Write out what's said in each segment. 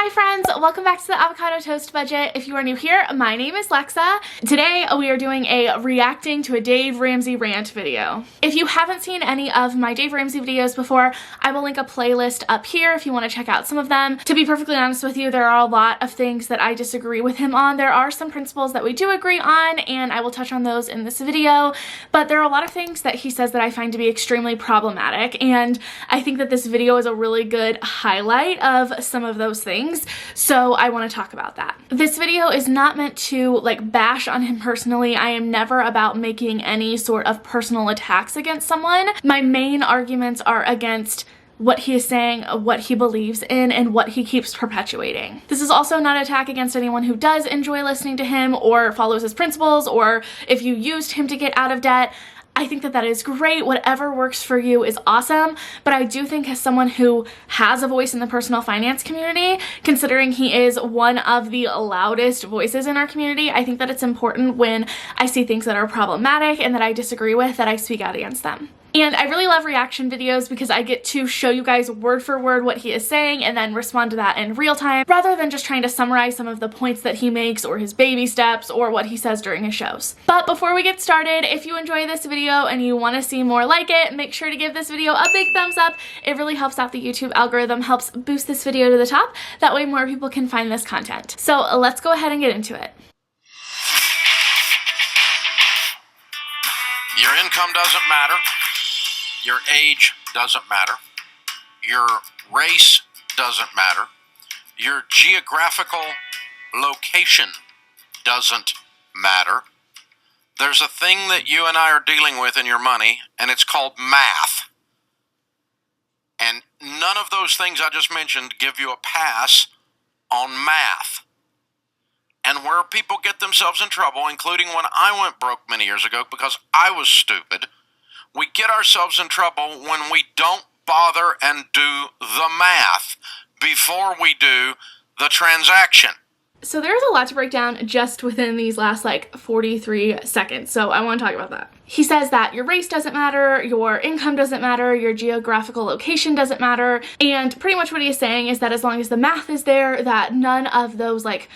Hi friends, welcome back to the Avocado Toast Budget. If you are new here, my name is Lexa. Today we are doing a reacting to a Dave Ramsey rant video. If you haven't seen any of my Dave Ramsey videos before, I will link a playlist up here if you want to check out some of them. To be perfectly honest with you, there are a lot of things that I disagree with him on. There are some principles that we do agree on, and I will touch on those in this video, but there are a lot of things that he says that I find to be extremely problematic, and I think that this video is a really good highlight of some of those things, so I want to talk about that. This video is not meant to like bash on him personally. I am never about making any sort of personal attacks against someone. My main arguments are against what he is saying, what he believes in, and what he keeps perpetuating. This is also not an attack against anyone who does enjoy listening to him or follows his principles, or if you used him to get out of debt. I think that that is great. Whatever works for you is awesome, but I do think as someone who has a voice in the personal finance community, considering he is one of the loudest voices in our community, I think that it's important when I see things that are problematic and that I disagree with, that I speak out against them. And I really love reaction videos because I get to show you guys word for word what he is saying and then respond to that in real time, rather than just trying to summarize some of the points that he makes or his baby steps or what he says during his shows. But before we get started, if you enjoy this video and you want to see more like it, make sure to give this video a big thumbs up. It really helps out the YouTube algorithm, helps boost this video to the top. That way more people can find this content. So let's go ahead and get into it. Your income doesn't matter. Your age doesn't matter. Your race doesn't matter. Your geographical location doesn't matter. There's a thing that you and I are dealing with in your money, and it's called math. And none of those things I just mentioned give you a pass on math. And where people get themselves in trouble, including when I went broke many years ago because I was stupid, we get ourselves in trouble when we don't bother and do the math before we do the transaction. So there's a lot to break down just within these last like 43 seconds, so I want to talk about that. He says that your race doesn't matter, your income doesn't matter, your geographical location doesn't matter, and pretty much what he is saying is that as long as the math is there, that none of those like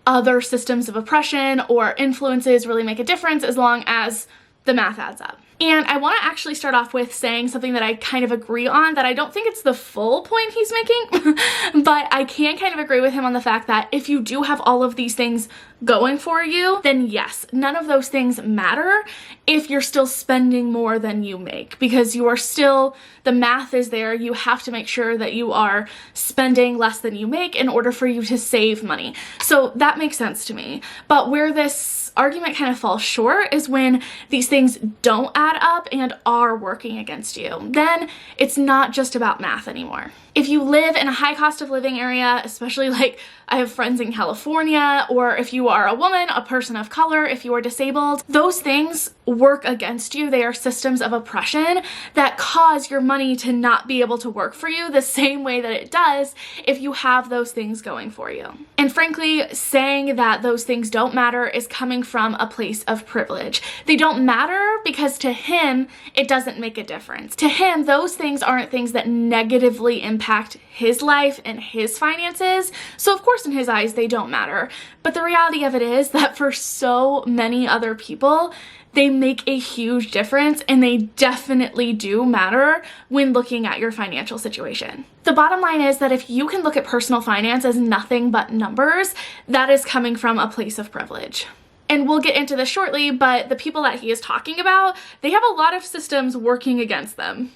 other systems of oppression or influences really make a difference as long as the math adds up. And I want to actually start off with saying something that I kind of agree on, that I don't think it's the full point he's making, but I can kind of agree with him on the fact that if you do have all of these things going for you, then yes, none of those things matter if you're still spending more than you make, because you are still, the math is there. You have to make sure that you are spending less than you make in order for you to save money. So that makes sense to me. But where this argument kind of falls short is when these things don't add up and are working against you. Then it's not just about math anymore. If you live in a high cost of living area, especially like I have friends in California, or if you are a woman, a person of color, if you are disabled, those things work against you. They are systems of oppression that cause your money to not be able to work for you the same way that it does if you have those things going for you. And frankly, saying that those things don't matter is coming from a place of privilege. They don't matter because to him, it doesn't make a difference. To him, those things aren't things that negatively impact his life and his finances. So of course in his eyes, they don't matter. But the reality of it is that for so many other people, they make a huge difference, and they definitely do matter when looking at your financial situation. The bottom line is that if you can look at personal finance as nothing but numbers, that is coming from a place of privilege. And we'll get into this shortly, but the people that he is talking about, they have a lot of systems working against them.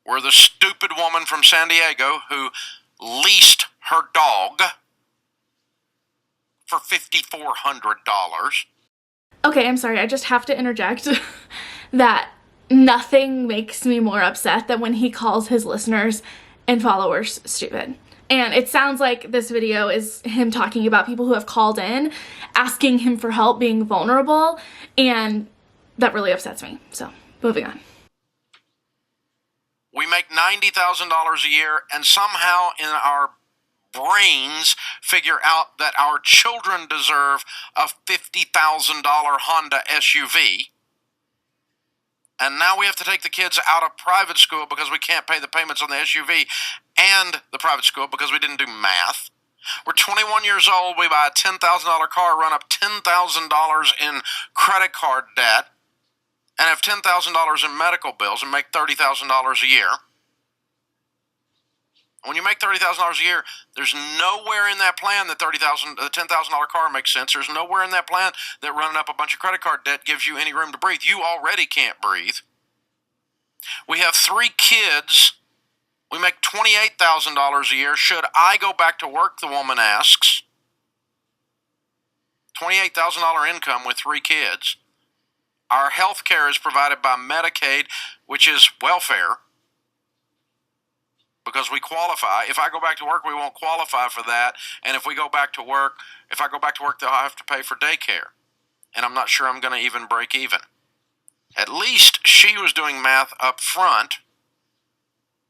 We're the stupid woman from San Diego who leased her dog for $5,400. Okay, I'm sorry, I just have to interject that nothing makes me more upset than when he calls his listeners and followers stupid. And it sounds like this video is him talking about people who have called in, asking him for help, being vulnerable, and that really upsets me. So, moving on. We make $90,000 a year, and somehow in our brains figure out that our children deserve a $50,000 Honda SUV. And now we have to take the kids out of private school because we can't pay the payments on the SUV and the private school because we didn't do math. We're 21 years old. We buy a $10,000 car, run up $10,000 in credit card debt, and have $10,000 in medical bills and make $30,000 a year. When you make $30,000 a year, there's nowhere in that plan that the $10,000 car makes sense. There's nowhere in that plan that running up a bunch of credit card debt gives you any room to breathe. You already can't breathe. We have 3 kids. We make $28,000 a year. Should I go back to work, the woman asks. $28,000 income with 3 kids. Our health care is provided by Medicaid, which is welfare, because we qualify. If I go back to work, we won't qualify for that. And if I go back to work, they'll have to pay for daycare. And I'm not sure I'm going to even break even. At least she was doing math up front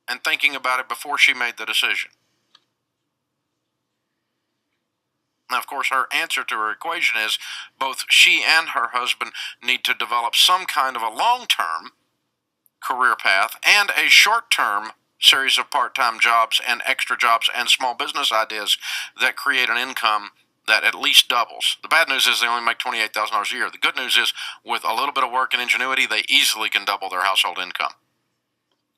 and thinking about it before she made the decision. Now, of course, her answer to her equation is both she and her husband need to develop some kind of a long-term career path and a short-term series of part-time jobs and extra jobs and small business ideas that create an income that at least doubles. The bad news is they only make $28,000 a year. The good news is with a little bit of work and ingenuity, they easily can double their household income.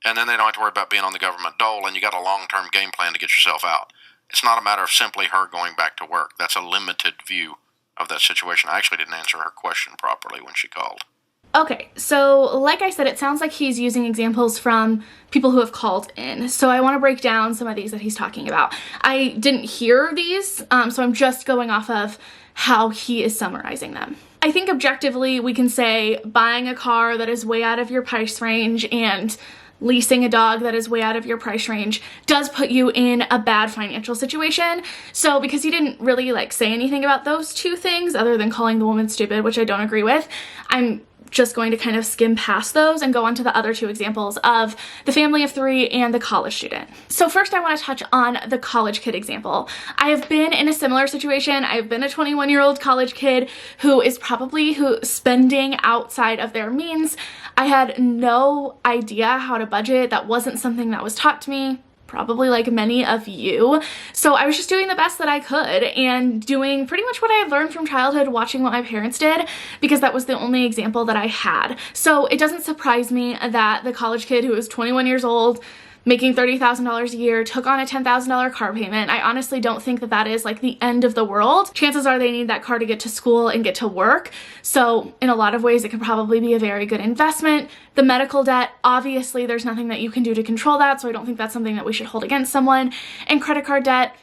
And then they don't have to worry about being on the government dole, and you got a long-term game plan to get yourself out. It's not a matter of simply her going back to work. That's a limited view of that situation. I actually didn't answer her question properly when she called. Okay, so like I said, it sounds like he's using examples from people who have called in. So I want to break down some of these that he's talking about. I didn't hear these, so I'm just going off of how he is summarizing them. I think objectively we can say buying a car that is way out of your price range and leasing a dog that is way out of your price range does put you in a bad financial situation. So because he didn't really say anything about those 2 things other than calling the woman stupid, which I don't agree with, I'm just going to kind of skim past those and go on to the other 2 examples of the family of 3 and the college student. So first I want to touch on the college kid example. I have been in a similar situation. I've been a 21-year-old college kid who is probably spending outside of their means. I had no idea how to budget. That wasn't something that was taught to me, probably like many of you. So I was just doing the best that I could and doing pretty much what I had learned from childhood, watching what my parents did, because that was the only example that I had. So it doesn't surprise me that the college kid who was 21 years old, making $30,000 a year, took on a $10,000 car payment. I honestly don't think that that is the end of the world. Chances are they need that car to get to school and get to work. So in a lot of ways, it could probably be a very good investment. The medical debt, obviously there's nothing that you can do to control that, so I don't think that's something that we should hold against someone. And credit card debt,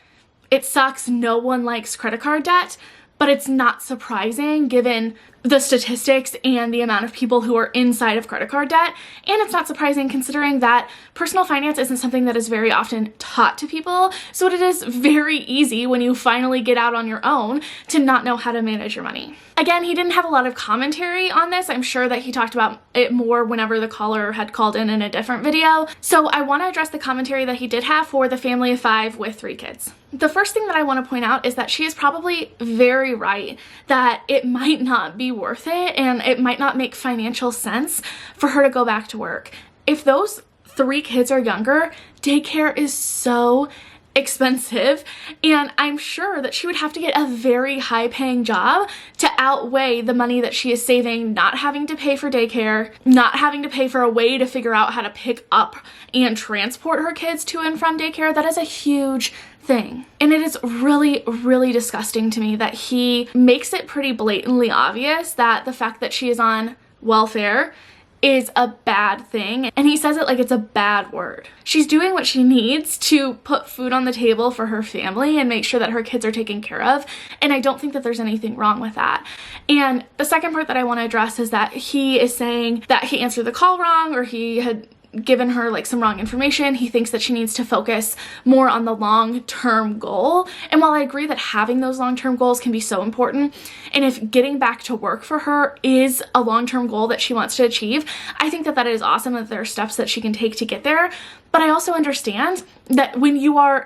it sucks. No one likes credit card debt, but it's not surprising given the statistics and the amount of people who are inside of credit card debt. And it's not surprising considering that personal finance isn't something that is very often taught to people. So it is very easy when you finally get out on your own to not know how to manage your money. Again, he didn't have a lot of commentary on this. I'm sure that he talked about it more whenever the caller had called in a different video. So I want to address the commentary that he did have for the family of 5 with 3 kids. The first thing that I want to point out is that she is probably very right that it might not be worth it and it might not make financial sense for her to go back to work. If those 3 kids are younger, daycare is so expensive, and I'm sure that she would have to get a very high paying job to outweigh the money that she is saving, not having to pay for daycare, not having to pay for a way to figure out how to pick up and transport her kids to and from daycare. That is a huge thing. And it is really, really disgusting to me that he makes it pretty blatantly obvious that the fact that she is on welfare is a bad thing, and he says it like it's a bad word. She's doing what she needs to put food on the table for her family and make sure that her kids are taken care of, and I don't think that there's anything wrong with that. And the second part that I want to address is that he is saying that he answered the call wrong, or he had given her some wrong information. He thinks that she needs to focus more on the long-term goal. And while I agree that having those long-term goals can be so important, and if getting back to work for her is a long-term goal that she wants to achieve, I think that that is awesome, that there are steps that she can take to get there. But I also understand that when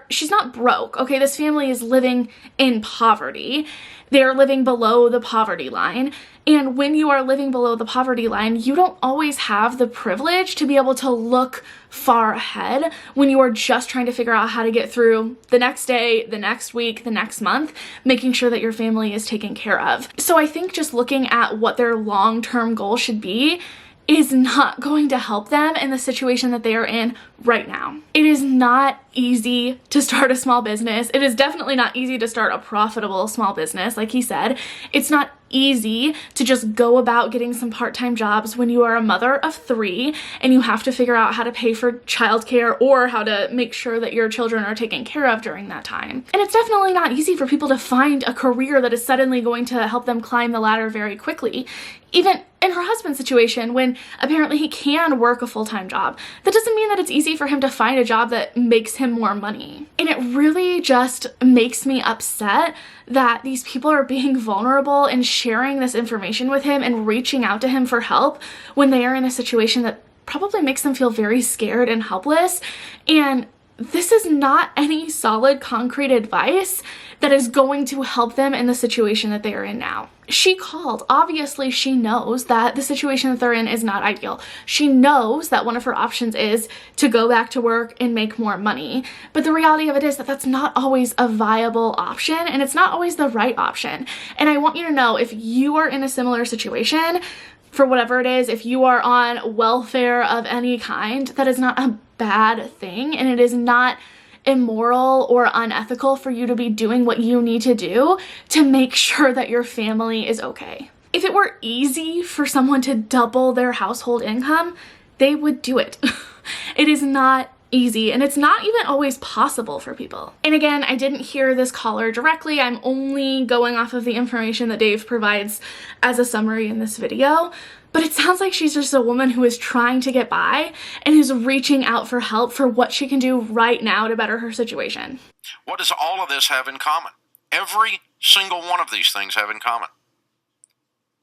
she's not broke, okay? This family is living in poverty. They're living below the poverty line. And when you are living below the poverty line, you don't always have the privilege to be able to look far ahead when you are just trying to figure out how to get through the next day, the next week, the next month, making sure that your family is taken care of. So I think just looking at what their long-term goal should be is not going to help them in the situation that they are in right now. It is not easy to start a small business. It is definitely not easy to start a profitable small business, like he said. It's not easy to just go about getting some part-time jobs when you are a mother of 3 and you have to figure out how to pay for childcare or how to make sure that your children are taken care of during that time. And it's definitely not easy for people to find a career that is suddenly going to help them climb the ladder very quickly. Even in her husband's situation, when apparently he can work a full-time job, that doesn't mean that it's easy for him to find a job that makes him more money. And it really just makes me upset that these people are being vulnerable and sharing this information with him and reaching out to him for help when they are in a situation that probably makes them feel very scared and helpless. And this is not any solid, concrete advice that is going to help them in the situation that they are in now. She called. Obviously, she knows that the situation that they're in is not ideal. She knows that one of her options is to go back to work and make more money. But the reality of it is that that's not always a viable option, and it's not always the right option. And I want you to know, if you are in a similar situation, for whatever it is, if you are on welfare of any kind, that is not a bad thing, and it is not immoral or unethical for you to be doing what you need to do to make sure that your family is okay. If it were easy for someone to double their household income, they would do it. It is not easy, and it's not even always possible for people. And again, I didn't hear this caller directly. I'm only going off of the information that Dave provides as a summary in this video. But it sounds like she's just a woman who is trying to get by and who's reaching out for help for what she can do right now to better her situation. What does all of this have in common? Every single one of these things have in common.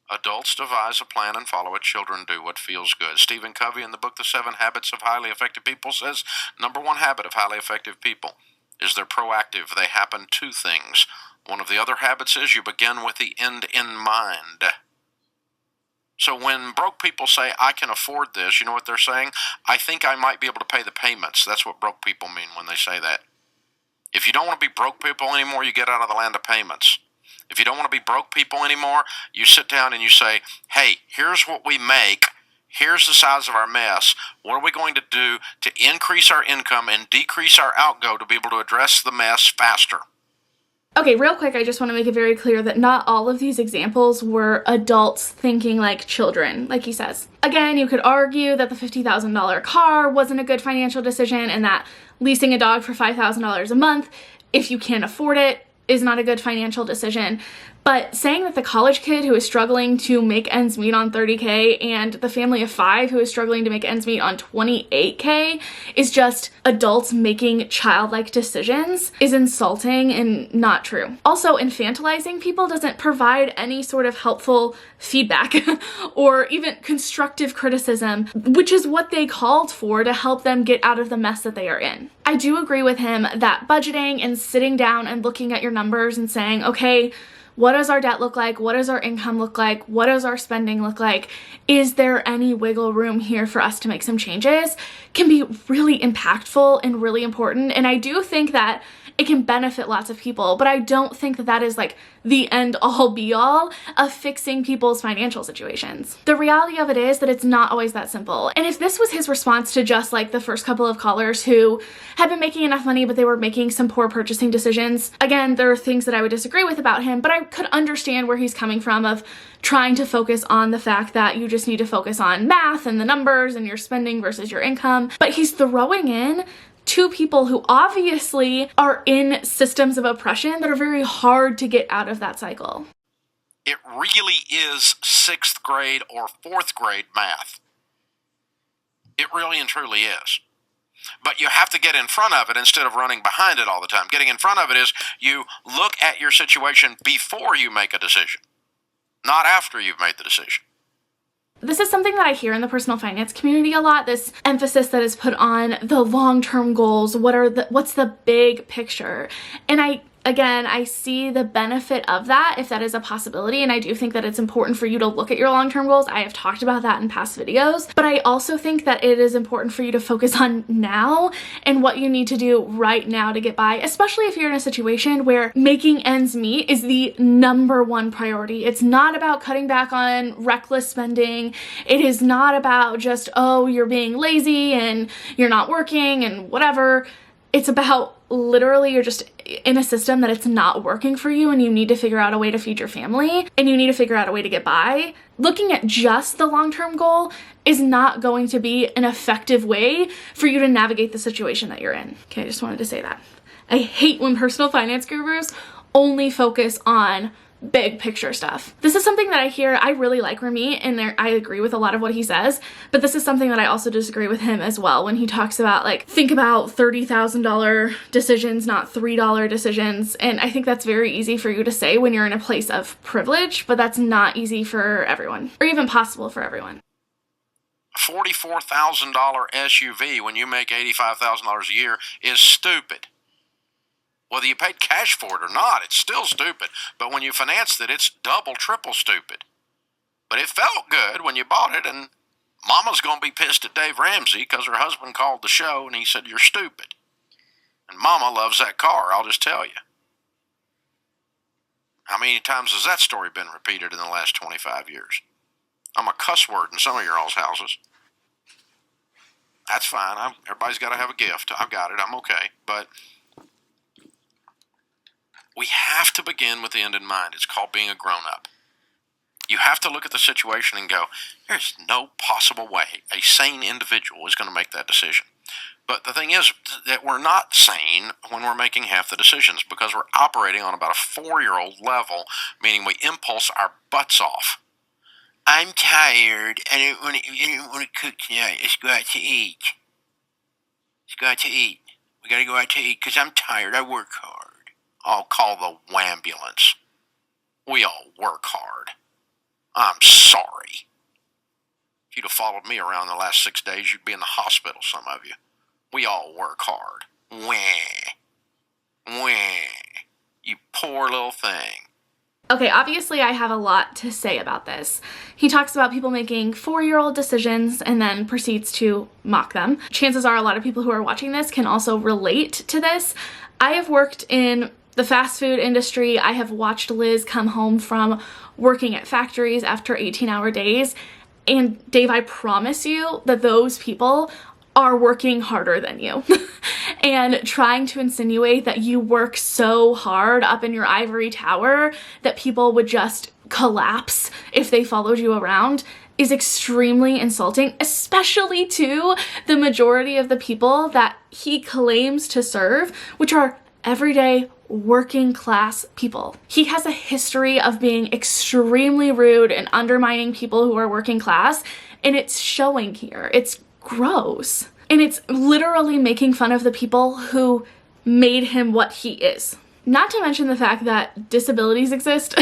Adults devise a plan and follow it. Children do what feels good. Stephen Covey in the book The 7 Habits of Highly Effective People says, number 1 habit of highly effective people is they're proactive. They happen to things. One of the other habits is you begin with the end in mind. So when broke people say, I can afford this, you know what they're saying? I think I might be able to pay the payments. That's what broke people mean when they say that. If you don't want to be broke people anymore, you get out of the land of payments. If you don't want to be broke people anymore, you sit down and you say, hey, here's what we make. Here's the size of our mess. What are we going to do to increase our income and decrease our outgo to be able to address the mess faster? Okay, real quick, I just want to make it very clear that not all of these examples were adults thinking like children, like he says. Again, you could argue that the $50,000 car wasn't a good financial decision and that leasing a dog for $5,000 a month, if you can't afford it, is not a good financial decision. But saying that the college kid who is struggling to make ends meet on $30K and the family of 5 who is struggling to make ends meet on $28K is just adults making childlike decisions is insulting and not true. Also, infantilizing people doesn't provide any sort of helpful feedback or even constructive criticism, which is what they called for to help them get out of the mess that they are in. I do agree with him that budgeting and sitting down and looking at your numbers and saying, okay, what does our debt look like? What does our income look like? What does our spending look like? Is there any wiggle room here for us to make some changes? Can be really impactful and really important. And I do think that it can benefit lots of people, but I don't think that that is like the end all be all of fixing people's financial situations. The reality of it is that it's not always that simple. And if this was his response to just like the first couple of callers who had been making enough money, but they were making some poor purchasing decisions, again, there are things that I would disagree with about him, but I could understand where he's coming from of trying to focus on the fact that you just need to focus on math and the numbers and your spending versus your income. But he's throwing in 2 people who obviously are in systems of oppression that are very hard to get out of that cycle. It really is 6th grade or 4th grade math. It really and truly is. But you have to get in front of it instead of running behind it all the time. Getting in front of it is you look at your situation before you make a decision, not after you've made the decision. This is something that I hear in the personal finance community a lot, this emphasis that is put on the long-term goals. What's the big picture? And I Again, I see the benefit of that if that is a possibility, and I do think that it's important for you to look at your long-term goals. I have talked about that in past videos, but I also think that it is important for you to focus on now and what you need to do right now to get by, especially if you're in a situation where making ends meet is the #1 priority. It's not about cutting back on reckless spending. It is not about just, oh, you're being lazy and you're not working and whatever. It's about literally you're just in a system that it's not working for you and you need to figure out a way to feed your family and you need to figure out a way to get by. Looking at just the long-term goal is not going to be an effective way for you to navigate the situation that you're in. Okay, I just wanted to say that. I hate when personal finance gurus only focus on big picture stuff. This is something that I hear. I really like Remy and I agree with a lot of what he says, but this is something that I also disagree with him as well when he talks about like, think about $30,000 decisions, not $3 decisions. And I think that's very easy for you to say when you're in a place of privilege, but that's not easy for everyone or even possible for everyone. A $44,000 SUV when you make $85,000 a year is stupid. Whether you paid cash for it or not, it's still stupid. But when you financed it, it's double, triple stupid. But it felt good when you bought it, and Mama's going to be pissed at Dave Ramsey because her husband called the show and he said, "You're stupid." And Mama loves that car, I'll just tell you. How many times has that story been repeated in the last 25 years? I'm a cuss word in some of your all's houses. That's fine. Everybody's got to have a gift. I've got it. I'm okay. But we have to begin with the end in mind. It's called being a grown-up. You have to look at the situation and go, there's no possible way a sane individual is going to make that decision. But the thing is that we're not sane when we're making half the decisions because we're operating on about a 4-year-old level, meaning we impulse our butts off. I'm tired. I didn't want to cook tonight. Let's go out to eat. Let's go out to eat. We got to go out to eat because I'm tired. I work hard. I'll call the wambulance. We all work hard. I'm sorry. If you'd have followed me around the last 6 days, you'd be in the hospital, some of you. We all work hard. Wah. Wah. You poor little thing. Okay, obviously I have a lot to say about this. He talks about people making 4-year-old decisions and then proceeds to mock them. Chances are a lot of people who are watching this can also relate to this. I have worked in the fast food industry. I have watched Liz come home from working at factories after 18-hour days. And Dave, I promise you that those people are working harder than you and trying to insinuate that you work so hard up in your ivory tower that people would just collapse if they followed you around is extremely insulting, especially to the majority of the people that he claims to serve, which are everyday working class people. He has a history of being extremely rude and undermining people who are working class, and it's showing here. It's gross. And it's literally making fun of the people who made him what he is. Not to mention the fact that disabilities exist.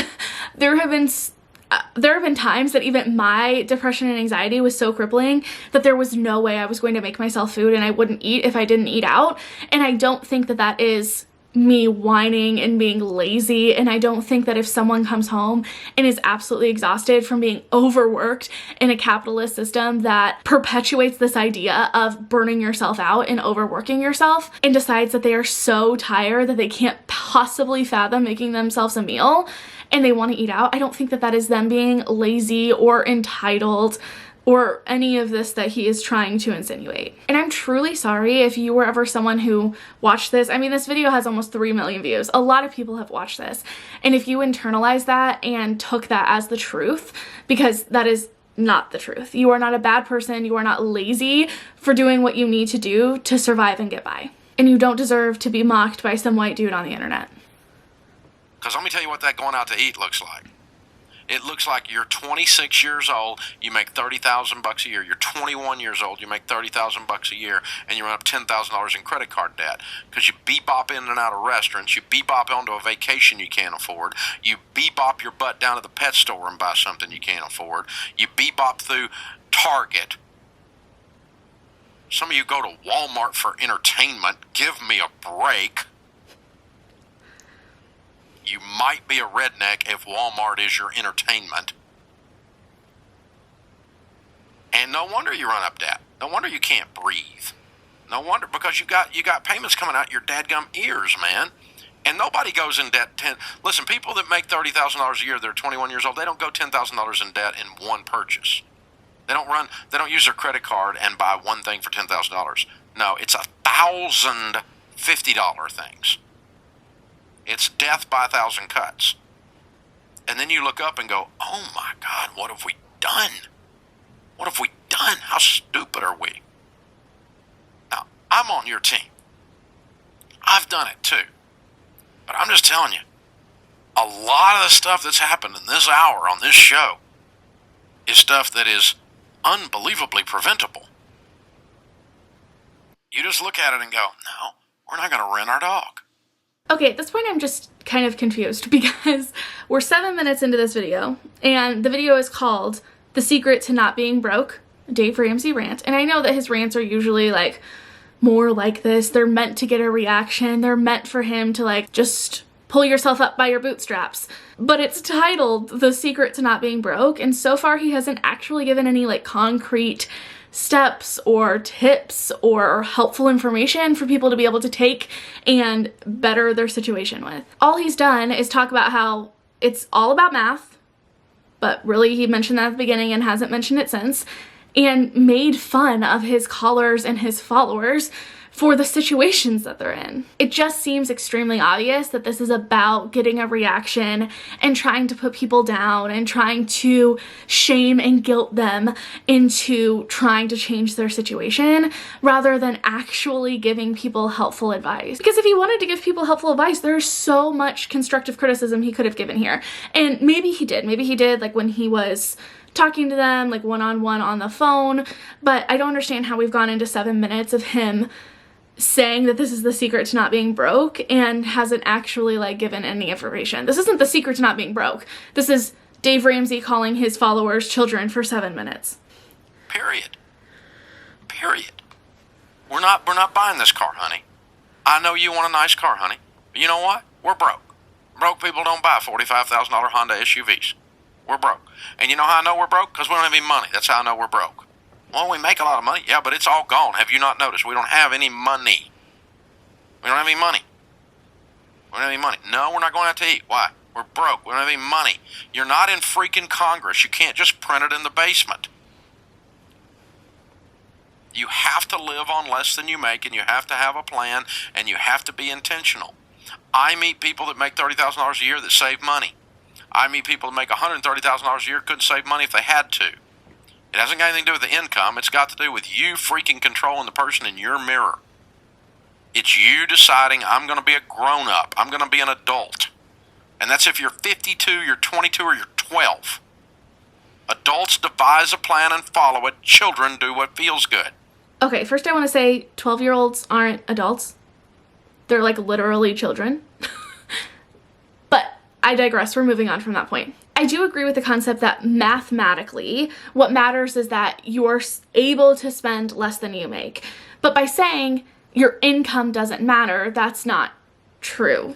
There have been times that even my depression and anxiety was so crippling that there was no way I was going to make myself food and I wouldn't eat if I didn't eat out. And I don't think that that is me whining and being lazy, and I don't think that if someone comes home and is absolutely exhausted from being overworked in a capitalist system that perpetuates this idea of burning yourself out and overworking yourself and decides that they are so tired that they can't possibly fathom making themselves a meal and they want to eat out, I don't think that that is them being lazy or entitled or any of this that he is trying to insinuate. And I'm truly sorry if you were ever someone who watched this. I mean, this video has almost 3 million views. A lot of people have watched this. And if you internalized that and took that as the truth, because that is not the truth. You are not a bad person. You are not lazy for doing what you need to do to survive and get by. And you don't deserve to be mocked by some white dude on the internet. Because let me tell you what that going out to eat looks like. It looks like you're 26 years old, you make $30,000 a year. You're 21 years old, you make $30,000 a year, and you run up $10,000 in credit card debt because you bebop in and out of restaurants, you bebop onto a vacation you can't afford, you bebop your butt down to the pet store and buy something you can't afford, you bebop through Target. Some of you go to Walmart for entertainment. Give me a break. You might be a redneck if Walmart is your entertainment. And no wonder you run up debt. No wonder you can't breathe. No wonder, because you got payments coming out your dadgum ears, man. And nobody goes in debt. Listen, people that make $30,000 a year, they're 21 years old, they don't go $10,000 in debt in one purchase. They don't use their credit card and buy one thing for $10,000. No, it's 1,000 $50 things. It's death by 1,000 cuts. And then you look up and go, oh my God, what have we done? What have we done? How stupid are we? Now, I'm on your team. I've done it too. But I'm just telling you, a lot of the stuff that's happened in this hour on this show is stuff that is unbelievably preventable. You just look at it and go, no, we're not going to rent our dog. Okay, at this point I'm just kind of confused because we're 7 minutes into this video, and the video is called The Secret to Not Being Broke, Dave Ramsey Rant. And I know that his rants are usually like more like this. They're meant to get a reaction. They're meant for him to like just pull yourself up by your bootstraps. But it's titled The Secret to Not Being Broke, and so far he hasn't actually given any like concrete steps or tips or helpful information for people to be able to take and better their situation with. All he's done is talk about how it's all about math, but really he mentioned that at the beginning and hasn't mentioned it since, and made fun of his callers and his followers for the situations that they're in. It just seems extremely obvious that this is about getting a reaction and trying to put people down and trying to shame and guilt them into trying to change their situation rather than actually giving people helpful advice. Because if he wanted to give people helpful advice, there's so much constructive criticism he could have given here. And maybe he did. Maybe he did, like when he was talking to them like one-on-one on the phone, but I don't understand how we've gone into 7 minutes of him saying that this is the secret to not being broke and hasn't actually like given any information. This isn't the secret to not being broke. This is Dave Ramsey calling his followers children for 7 minutes. Period. We're not buying this car, honey. I know you want a nice car, honey. But you know what? We're broke. Broke people don't buy $45,000 Honda SUVs. We're broke. And you know how I know we're broke? Because we don't have any money. That's how I know we're broke. Well, we make a lot of money. Yeah, but it's all gone. Have you not noticed? We don't have any money. We don't have any money. We don't have any money. No, we're not going out to eat. Why? We're broke. We don't have any money. You're not in freaking Congress. You can't just print it in the basement. You have to live on less than you make, and you have to have a plan, and you have to be intentional. I meet people that make $30,000 a year that save money. I meet people that make $130,000 a year couldn't save money if they had to. It hasn't got anything to do with the income. It's got to do with you freaking controlling the person in your mirror. It's you deciding, I'm going to be a grown-up. I'm going to be an adult. And that's if you're 52, you're 22, or you're 12. Adults devise a plan and follow it. Children do what feels good. Okay, first I want to say 12-year-olds aren't adults. They're like literally children. But I digress. We're moving on from that point. I do agree with the concept that mathematically, what matters is that you're able to spend less than you make. But by saying your income doesn't matter, that's not true.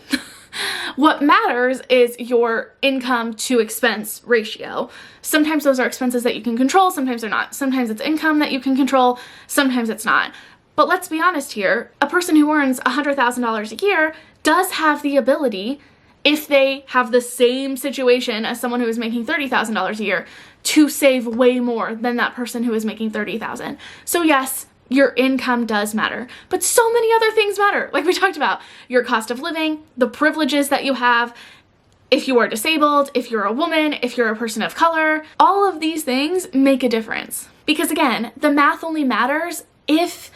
What matters is your income to expense ratio. Sometimes those are expenses that you can control, sometimes they're not. Sometimes it's income that you can control, sometimes it's not. But let's be honest here, a person who earns $100,000 a year does have the ability, if they have the same situation as someone who is making $30,000 a year, to save way more than that person who is making $30,000. So yes, your income does matter, but so many other things matter. Like we talked about, your cost of living, the privileges that you have, if you are disabled, if you're a woman, if you're a person of color, all of these things make a difference. Because again, the math only matters if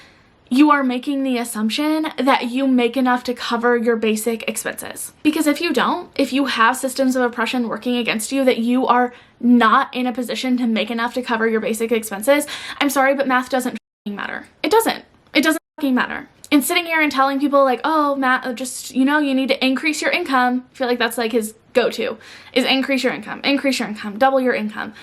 you are making the assumption that you make enough to cover your basic expenses. Because if you don't, if you have systems of oppression working against you that you are not in a position to make enough to cover your basic expenses, I'm sorry, but math doesn't matter. It doesn't matter. And sitting here and telling people like, oh, Matt, just, you know, you need to increase your income. I feel like that's like his go-to, is increase your income, double your income.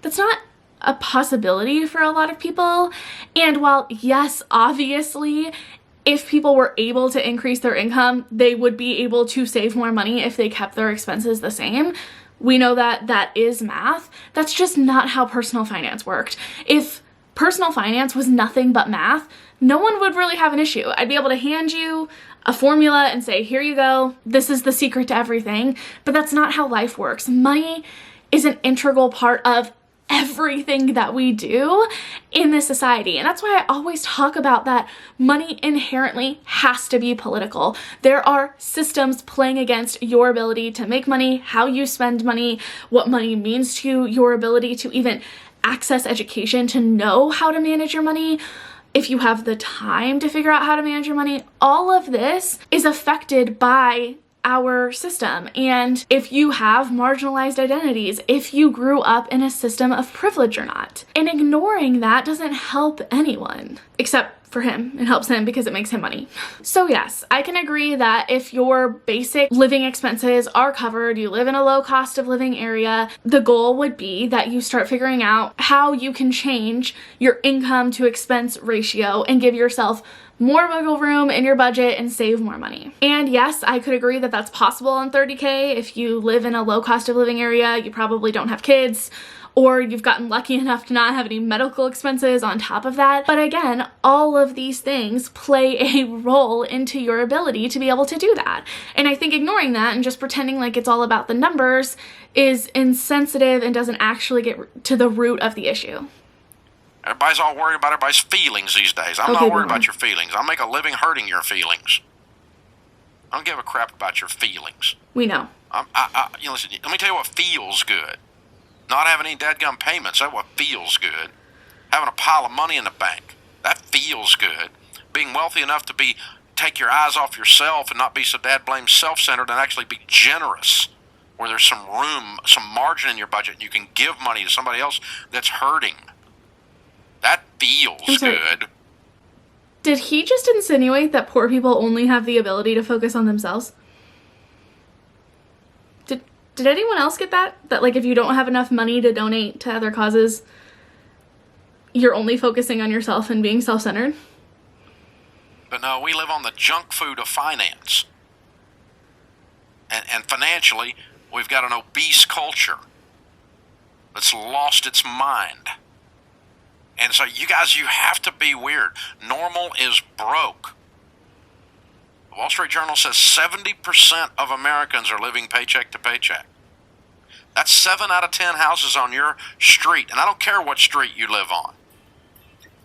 That's not a possibility for a lot of people. And while, yes, obviously, if people were able to increase their income, they would be able to save more money if they kept their expenses the same. We know that that is math. That's just not how personal finance worked. If personal finance was nothing but math, no one would really have an issue. I'd be able to hand you a formula and say, here you go, this is the secret to everything. But that's not how life works. Money is an integral part of everything that we do in this society. And that's why I always talk about that money inherently has to be political. There are systems playing against your ability to make money, how you spend money, what money means to you, your ability to even access education, to know how to manage your money, if you have the time to figure out how to manage your money. All of this is affected by our system. And if you have marginalized identities, if you grew up in a system of privilege or not. And ignoring that doesn't help anyone, except for him. It helps him because it makes him money. So yes, I can agree that if your basic living expenses are covered, you live in a low cost of living area, the goal would be that you start figuring out how you can change your income to expense ratio and give yourself more wiggle room in your budget and save more money. And yes, I could agree that that's possible on 30K. If you live in a low cost of living area, you probably don't have kids, or you've gotten lucky enough to not have any medical expenses on top of that. But again, all of these things play a role into your ability to be able to do that. And I think ignoring that and just pretending like it's all about the numbers is insensitive and doesn't actually get to the root of the issue. Everybody's all worried about everybody's feelings these days. I'm not worried about your feelings. I'll make a living hurting your feelings. I don't give a crap about your feelings. We know. Listen, let me tell you what feels good. Not having any dadgum payments, that's what feels good. Having a pile of money in the bank, that feels good. Being wealthy enough to take your eyes off yourself and not be so dad-blame self-centered and actually be generous, where there's some room, some margin in your budget, and you can give money to somebody else that's hurting. That feels good. Did he just insinuate that poor people only have the ability to focus on themselves? Did anyone else get that? That like if you don't have enough money to donate to other causes, you're only focusing on yourself and being self-centered? But no, we live on the junk food of finance. And financially, we've got an obese culture that's lost its mind. And so you guys, you have to be weird. Normal is broke. The Wall Street Journal says 70% of Americans are living paycheck to paycheck. That's 7 out of 10 houses on your street. And I don't care what street you live on.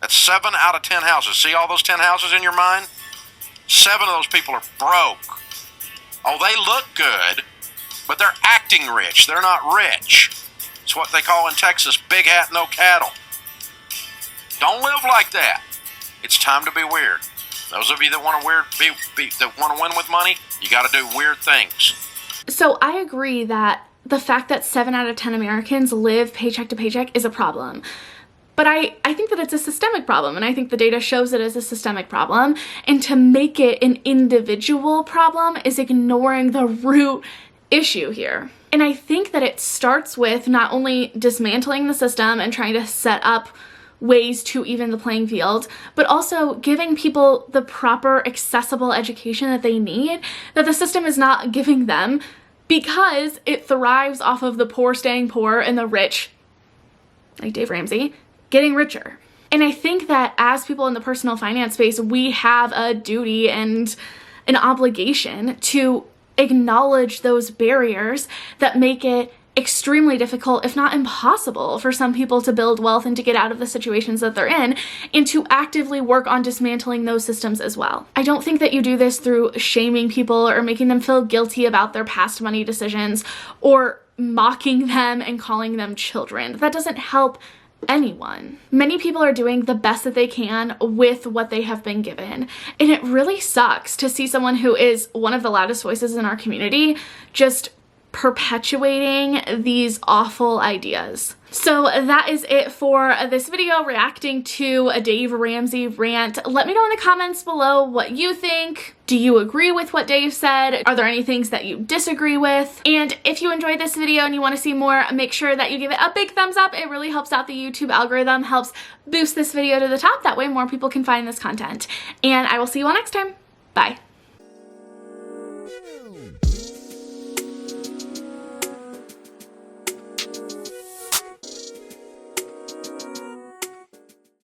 That's 7 out of 10 houses. See all those 10 houses in your mind? 7 of those people are broke. Oh, they look good, but they're acting rich. They're not rich. It's what they call in Texas, big hat, no cattle. Don't live like that. It's time to be weird. Those of you that want to win with money, you got to do weird things. So I agree that the fact that 7 out of 10 Americans live paycheck to paycheck is a problem. But I think that it's a systemic problem, and I think the data shows it as a systemic problem. And to make it an individual problem is ignoring the root issue here. And I think that it starts with not only dismantling the system and trying to set up ways to even the playing field, but also giving people the proper accessible education that they need, that the system is not giving them, because it thrives off of the poor staying poor and the rich, like Dave Ramsey, getting richer. And I think that as people in the personal finance space, we have a duty and an obligation to acknowledge those barriers that make it extremely difficult, if not impossible, for some people to build wealth and to get out of the situations that they're in, and to actively work on dismantling those systems as well. I don't think that you do this through shaming people or making them feel guilty about their past money decisions or mocking them and calling them children. That doesn't help anyone. Many people are doing the best that they can with what they have been given. And it really sucks to see someone who is one of the loudest voices in our community just perpetuating these awful ideas. So that is it for this video reacting to a Dave Ramsey rant. Let me know in the comments below what you think. Do you agree with what Dave said? Are there any things that you disagree with? And if you enjoyed this video and you want to see more, make sure that you give it a big thumbs up. It really helps out the YouTube algorithm, helps boost this video to the top. That way more people can find this content. And I will see you all next time. Bye.